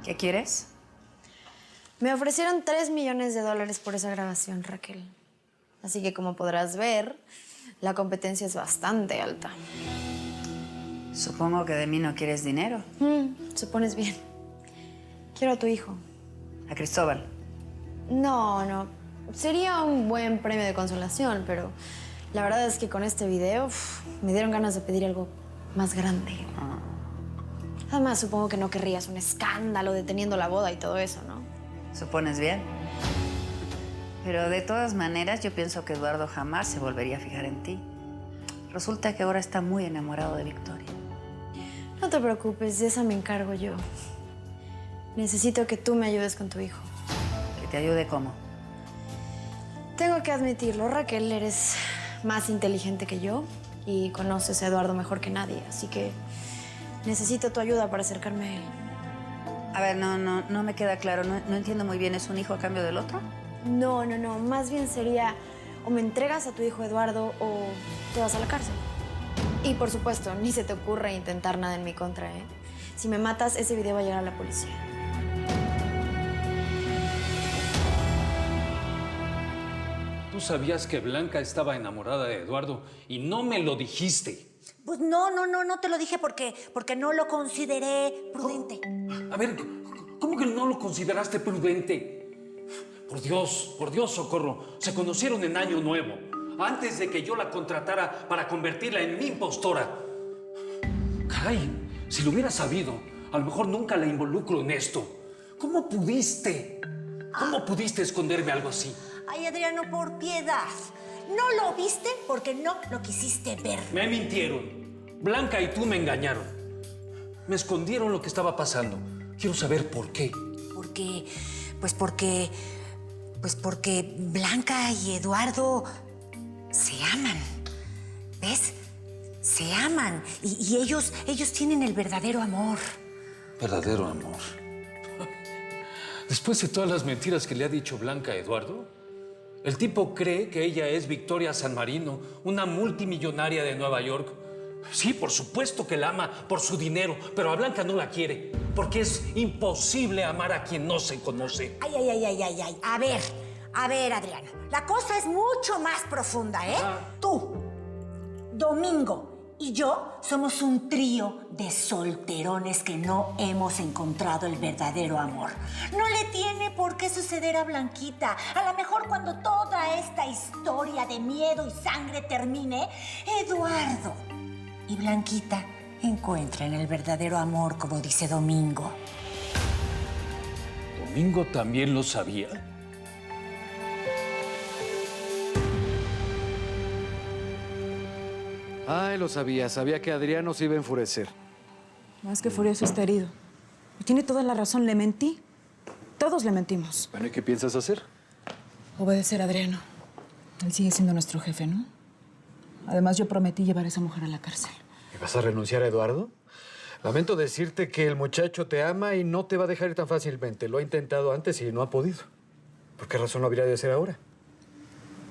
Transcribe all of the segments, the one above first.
¿Qué quieres? Me ofrecieron $3 millones por esa grabación, Raquel. Así que, como podrás ver, la competencia es bastante alta. Supongo que de mí no quieres dinero. Supones bien. Quiero a tu hijo. A Cristóbal. No. Sería un buen premio de consolación, pero la verdad es que con este video me dieron ganas de pedir algo más grande. Además, supongo que no querrías un escándalo deteniendo la boda y todo eso, ¿no? Supones bien. Pero de todas maneras, yo pienso que Eduardo jamás se volvería a fijar en ti. Resulta que ahora está muy enamorado de Victoria. No te preocupes, de esa me encargo yo. Necesito que tú me ayudes con tu hijo. ¿Que te ayude cómo? Tengo que admitirlo, Raquel, eres más inteligente que yo y conoces a Eduardo mejor que nadie, así que necesito tu ayuda para acercarme a él. A ver, no me queda claro. No entiendo muy bien. ¿Es un hijo a cambio del otro? No. Más bien sería o me entregas a tu hijo Eduardo o te vas a la cárcel. Y por supuesto, ni se te ocurra intentar nada en mi contra, ¿eh? Si me matas, ese video va a llegar a la policía. Tú sabías que Blanca estaba enamorada de Eduardo y no me lo dijiste. Pues no te lo dije porque no lo consideré prudente. A ver, ¿cómo que no lo consideraste prudente? Por Dios, Socorro, se conocieron en Año Nuevo, antes de que yo la contratara para convertirla en mi impostora. Caray, si lo hubiera sabido, a lo mejor nunca la involucro en esto. ¿Cómo pudiste? ¿Cómo pudiste esconderme algo así? Ay, Adriano, por piedad. No lo viste porque no lo quisiste ver. Me mintieron. Blanca y tú me engañaron. Me escondieron lo que estaba pasando. Quiero saber por qué. Porque Blanca y Eduardo se aman. ¿Ves? Se aman. Y ellos tienen el verdadero amor. Verdadero amor. Después de todas las mentiras que le ha dicho Blanca a Eduardo, el tipo cree que ella es Victoria San Marino, una multimillonaria de Nueva York. Sí, por supuesto que la ama por su dinero, pero a Blanca no la quiere, porque es imposible amar a quien no se conoce. Ay. A ver, Adriano. La cosa es mucho más profunda, ¿eh? Tú, Domingo y yo somos un trío de solterones que no hemos encontrado el verdadero amor. No le tiene por qué suceder a Blanquita. A lo mejor cuando toda esta historia de miedo y sangre termine, Eduardo y Blanquita encuentran el verdadero amor, como dice Domingo. ¿Domingo también lo sabía? Ay, lo sabía. Sabía que Adriano se iba a enfurecer. Más que furioso, está herido. Y tiene toda la razón. Le mentí. Todos le mentimos. Bueno, ¿y qué piensas hacer? Obedecer a Adriano. Él sigue siendo nuestro jefe, ¿no? Además, yo prometí llevar a esa mujer a la cárcel. ¿Y vas a renunciar a Eduardo? Lamento decirte que el muchacho te ama y no te va a dejar ir tan fácilmente. Lo ha intentado antes y no ha podido. ¿Por qué razón lo habría de hacer ahora?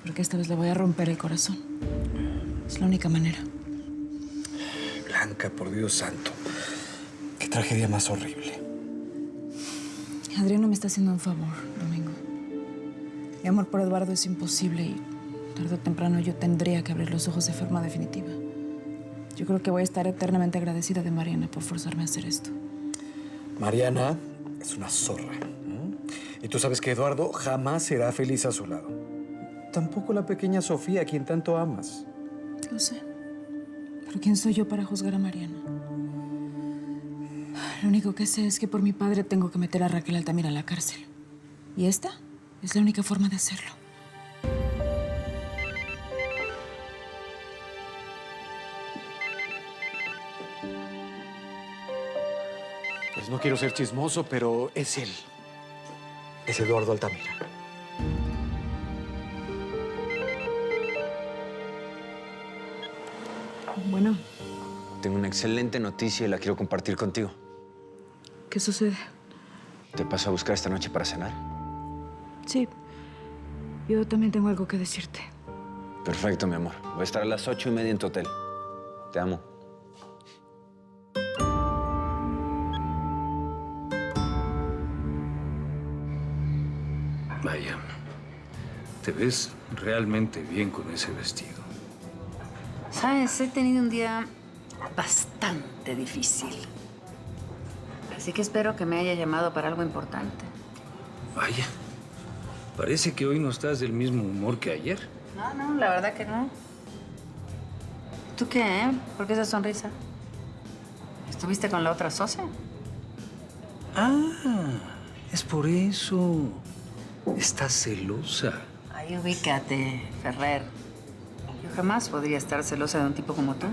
Porque esta vez le voy a romper el corazón. Es la única manera. Blanca, por Dios santo. Qué tragedia más horrible. Adriano me está haciendo un favor, Domingo. Mi amor por Eduardo es imposible y tarde o temprano yo tendría que abrir los ojos de forma definitiva. Yo creo que voy a estar eternamente agradecida de Mariana por forzarme a hacer esto. Mariana es una zorra. Y tú sabes que Eduardo jamás será feliz a su lado. Tampoco la pequeña Sofía, a quien tanto amas. Lo sé. Pero ¿quién soy yo para juzgar a Mariana? Lo único que sé es que por mi padre tengo que meter a Raquel Altamira a la cárcel. Y esta es la única forma de hacerlo. Pues no quiero ser chismoso, pero es él. Es Eduardo Altamira. Bueno, Tengo una excelente noticia y la quiero compartir contigo. ¿qué sucede? ¿Te paso a buscar esta noche para cenar? Sí, yo también tengo algo que decirte. Perfecto, mi amor. Voy a estar a las 8:30 en tu hotel. Te amo. Te ves realmente bien con ese vestido. Sabes, he tenido un día bastante difícil. Así que espero que me haya llamado para algo importante. Vaya, parece que hoy no estás del mismo humor que ayer. No, la verdad que no. ¿Tú qué, ¿Por qué esa sonrisa? ¿Estuviste con la otra socia? Ah, es por eso. Estás celosa. Ay, ubícate, Ferrer. Yo jamás podría estar celosa de un tipo como tú.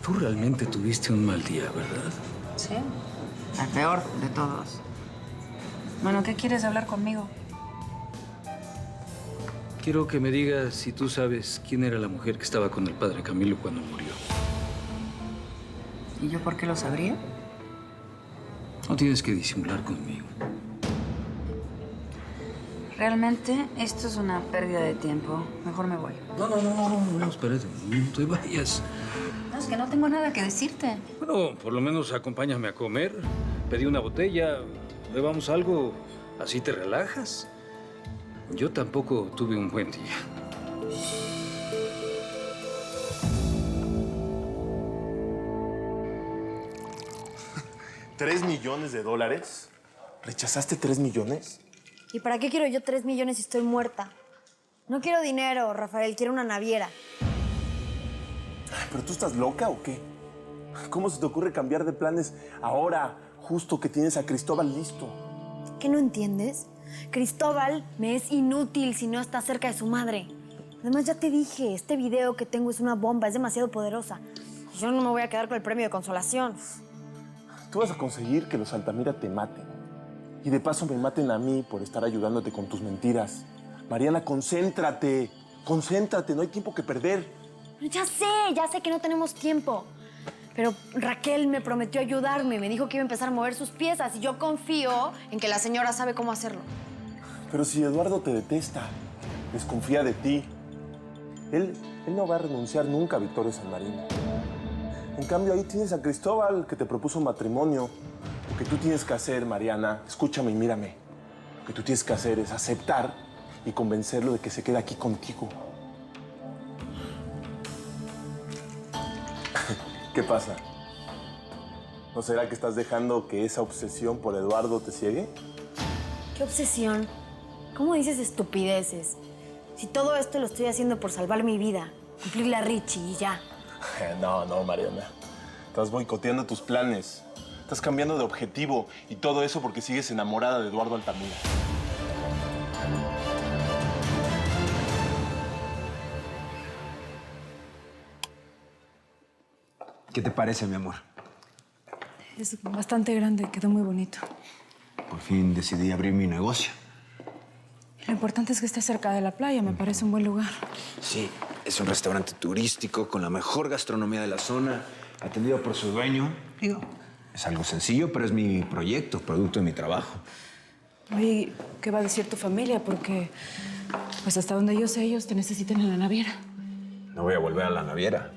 Tú realmente tuviste un mal día, ¿verdad? Sí. El peor de todos. Bueno, ¿qué quieres hablar conmigo? Quiero que me digas si tú sabes quién era la mujer que estaba con el padre Camilo cuando murió. ¿Y yo por qué lo sabría? No tienes que disimular conmigo. Realmente, esto es una pérdida de tiempo. Mejor me voy. No, espérate, no te vayas. No, es que no tengo nada que decirte. Bueno, por lo menos acompáñame a comer. Pedí una botella, bebamos algo, así te relajas. Yo tampoco tuve un buen día. ¿$3 millones? ¿Rechazaste 3 millones? ¿Y para qué quiero yo 3 millones si estoy muerta? No quiero dinero, Rafael, quiero una naviera. ¿Pero tú estás loca o qué? ¿Cómo se te ocurre cambiar de planes ahora, justo que tienes a Cristóbal listo? ¿Qué no entiendes? Cristóbal me es inútil si no está cerca de su madre. Además, ya te dije, este video que tengo es una bomba, es demasiado poderosa. Yo no me voy a quedar con el premio de consolación. Tú vas a conseguir que los Altamira te maten. Y de paso me maten a mí por estar ayudándote con tus mentiras. Mariana, concéntrate. Concéntrate, no hay tiempo que perder. Ya sé que no tenemos tiempo. Pero Raquel me prometió ayudarme, me dijo que iba a empezar a mover sus piezas y yo confío en que la señora sabe cómo hacerlo. Pero si Eduardo te detesta, desconfía de ti. Él no va a renunciar nunca a Victoria San Marino. En cambio, ahí tienes a Cristóbal, que te propuso matrimonio. Lo que tú tienes que hacer, Mariana, escúchame y mírame. Lo que tú tienes que hacer es aceptar y convencerlo de que se quede aquí contigo. ¿Qué pasa? ¿No será que estás dejando que esa obsesión por Eduardo te ciegue? ¿Qué obsesión? ¿Cómo dices estupideces? Si todo esto lo estoy haciendo por salvar mi vida, cumplirle a Richie y ya. No, Mariana. Estás boicoteando tus planes. Estás cambiando de objetivo. Y todo eso porque sigues enamorada de Eduardo Altamira. ¿Qué te parece, mi amor? Es bastante grande, quedó muy bonito. Por fin decidí abrir mi negocio. Lo importante es que esté cerca de la playa, me parece un buen lugar. Sí, es un restaurante turístico con la mejor gastronomía de la zona, atendido por su dueño. Digo, es algo sencillo, pero es mi proyecto, producto de mi trabajo. Oye, ¿qué va a decir tu familia? Porque, pues hasta donde yo sé, ellos te necesitan en la naviera. No voy a volver a la naviera.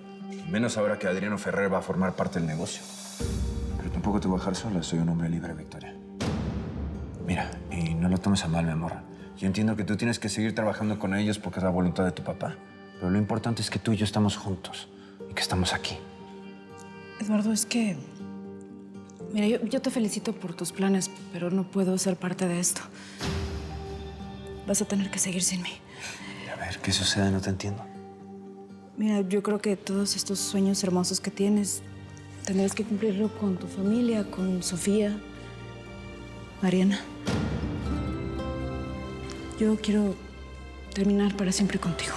Menos ahora que Adriano Ferrer va a formar parte del negocio. Pero tampoco te voy a dejar sola, soy un hombre libre, Victoria. Mira, y no lo tomes a mal, mi amor. Yo entiendo que tú tienes que seguir trabajando con ellos porque es la voluntad de tu papá. Pero lo importante es que tú y yo estamos juntos y que estamos aquí. Eduardo, es que... Mira, yo te felicito por tus planes, pero no puedo ser parte de esto. Vas a tener que seguir sin mí. A ver, ¿qué sucede? No te entiendo. Mira, yo creo que todos estos sueños hermosos que tienes, tendrás que cumplirlo con tu familia, con Sofía, Mariana. Yo quiero terminar para siempre contigo.